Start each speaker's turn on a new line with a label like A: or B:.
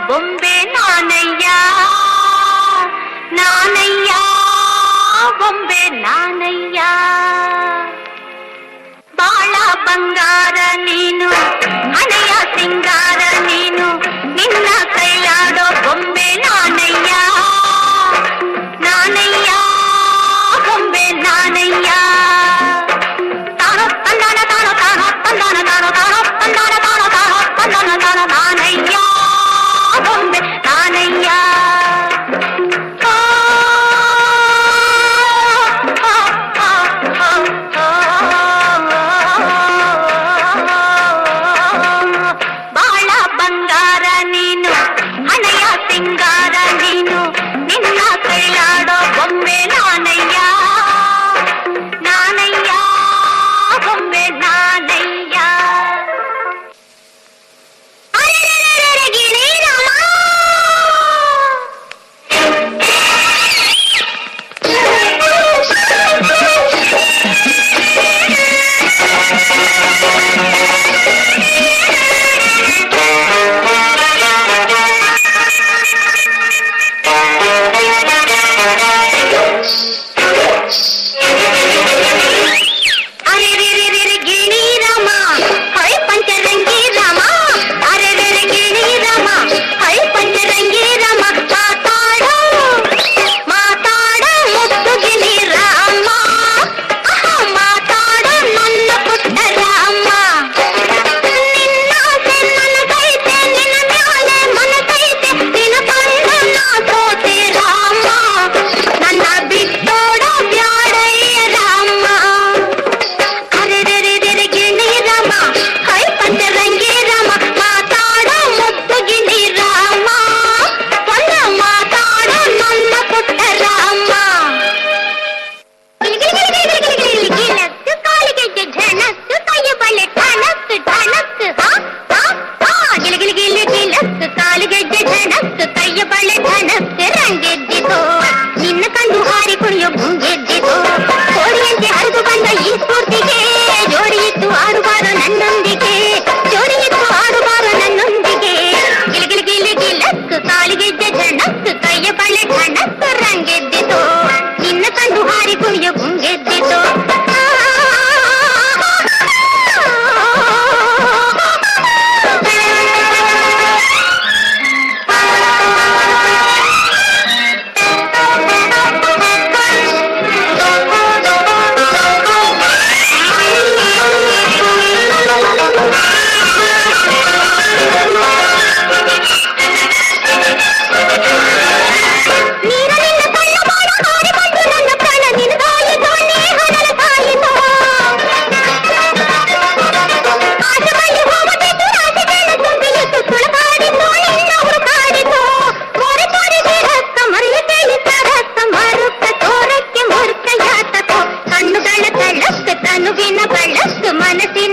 A: ಬೊಂಬೆ ನಾನಯ್ಯ ನಾನಯ್ಯ ಬೊಂಬೆ ನಾನಯ್ಯ ಬಾಳ ಬಂಗಾರ ನೀನು ಹಣೆಯ ಸಿಂಗಾರ ನೀನು ನಿನ್ನ ಕೈಲಾಡೋ ಬೊಂಬೆ ನಾನಯ್ಯ ನಾನಯ್ಯ ಬೊಂಬೆ ನಾನಯ್ಯ ತಾನೋ ತಂದಾನ ತಾನೋ ತಾನೋ ತಂದಾನ ತಾನೋ ತಾನೋ ತಂದಾನ ತಾನೋ ತಾನೋ ತಂದಾನ ತಾನೋ ನಾನಯ್ಯ ಬೊಂಬೆ ನಾನಯ್ಯ ಬಾಳ ಬಂಗಾರ ನೀನು ಹಣೆಯ ಸಿಂಗಾರ ನೀನು ನಿನ್ನ ಕೈಲಾಡೋ ಬೊಂಬೆ ನಾನಯ್ಯ ನಾನಯ್ಯ ಬೊಂಬೆ ನಾನಯ್ಯ ಮನಸ್ಸಿ